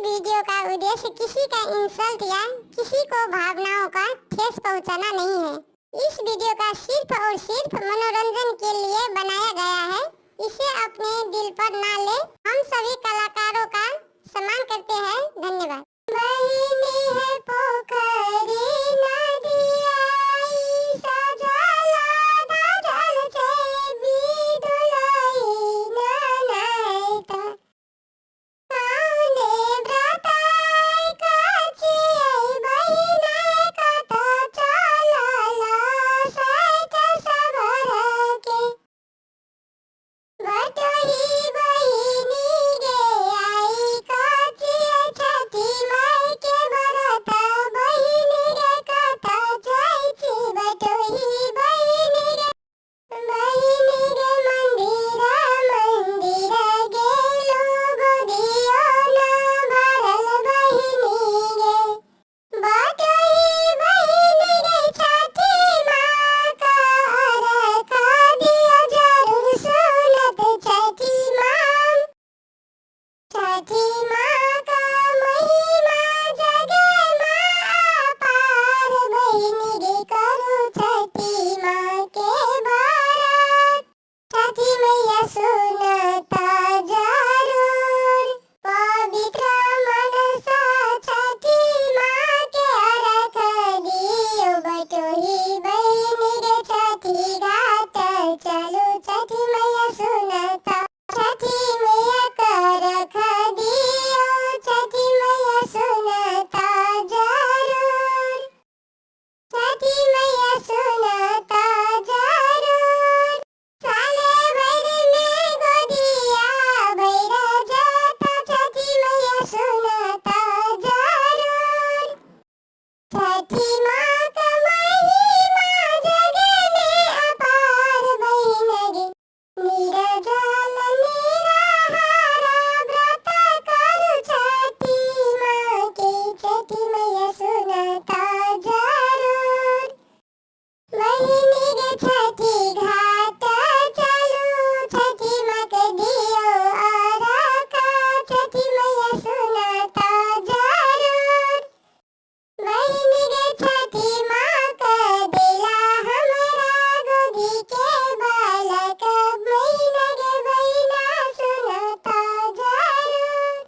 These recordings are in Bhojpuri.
वीडियो का उद्देश्य किसी का इंसल्ट या किसी को भावनाओं का ठेस पहुंचाना नहीं है। इस वीडियो का सिर्फ और सिर्फ मनोरंजन के लिए बनाया गया है। इसे अपने दिल पर ना ले। हम सभी कलाकारों का सम्मान करते हैं। धन्यवाद। बहिनी है पोखरी नदिया सजला दाजल से बिदुलाई ननैता आने ब्रताई काची बहिना कथा चलला सैत सबर के बटही बहिनी गे आई काची छठी माई के बरत बहिनी गे कथा जाइची बटही बहिनी गे मंदिर गेलो गोदियो ना भरल बहिनी गे बटही बहिनी गे छठी माँ का रखा दिया जरूर सुनत छठी माँ का महिमा जगे माँ पार बहिनी गे करू छठी माँ के बारात छठी मैया सुनता जरूर पवित्र मनसा छठी माँ के रख दियो बटोही बहिनी गे छठी घाट चलो छठी मैया सुनता छठी मैया का रख दियो छठी मैया सुनता जरूर छठी मैया सुनता जरूर साले भर में गोदिया भैरा जाता छठी मैया सुनता जरूर छठी माँ का महिमा जगे में अपार बहिन गे नीरजल निराहारा व्रत करू छठी माँ के छठी मैया सुनता जरूर बहिनी गे छठी घाट चलू छठी माँ के दियो अरखा छठी मैया सुनता जरूर बहिनी गे छठी माँ का दिला हमरा गोदी के बालक बहिना गे बहिना सुनता जरूर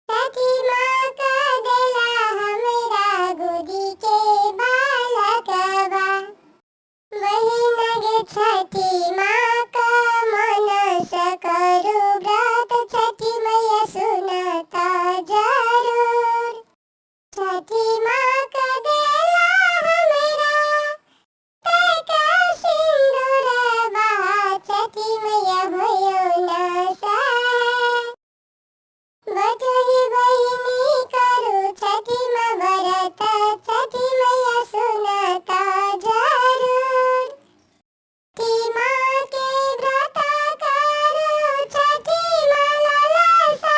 छठी माँ का दिला हमरा गोदी के बालक बा बहिना गे छठी माँ का मनस करू व्रत छठी मैया सुनता जरूर छठी माँ का दिला हमरा तैका सिंदूर बहा छठी मैया होयो न सहाय बटही बहिनी करू छठी माँ व्रत छठी मैया सुनता जरूर छठी माँ के व्रत करू छठी माँ लालसा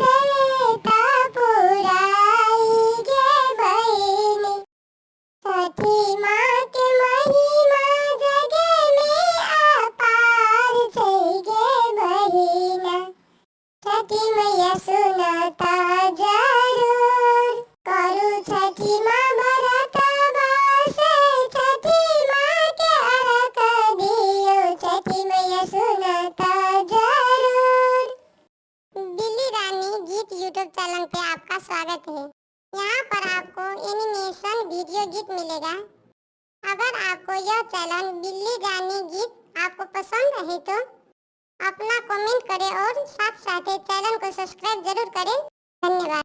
देता पुराई गे बहिनी छठी माँ के महिमा जगे में अपार छै गे बहिना छठी मैया सुनता जरूर करू छठी माँ व्रत बसे छठी माँ के रख दियो छठी मैया सुनता जरूर। बिल्ली रानी गीत यूट्यूब चैनल पे आपका स्वागत है। यहाँ पर आपको एनिमेशन वीडियो गीत मिलेगा। अगर आपको यह चैनल बिल्ली रानी गीत आपको पसंद है तो अपना कमेंट करें और साथ साथ चैनल को सब्सक्राइब जरूर करें। धन्यवाद।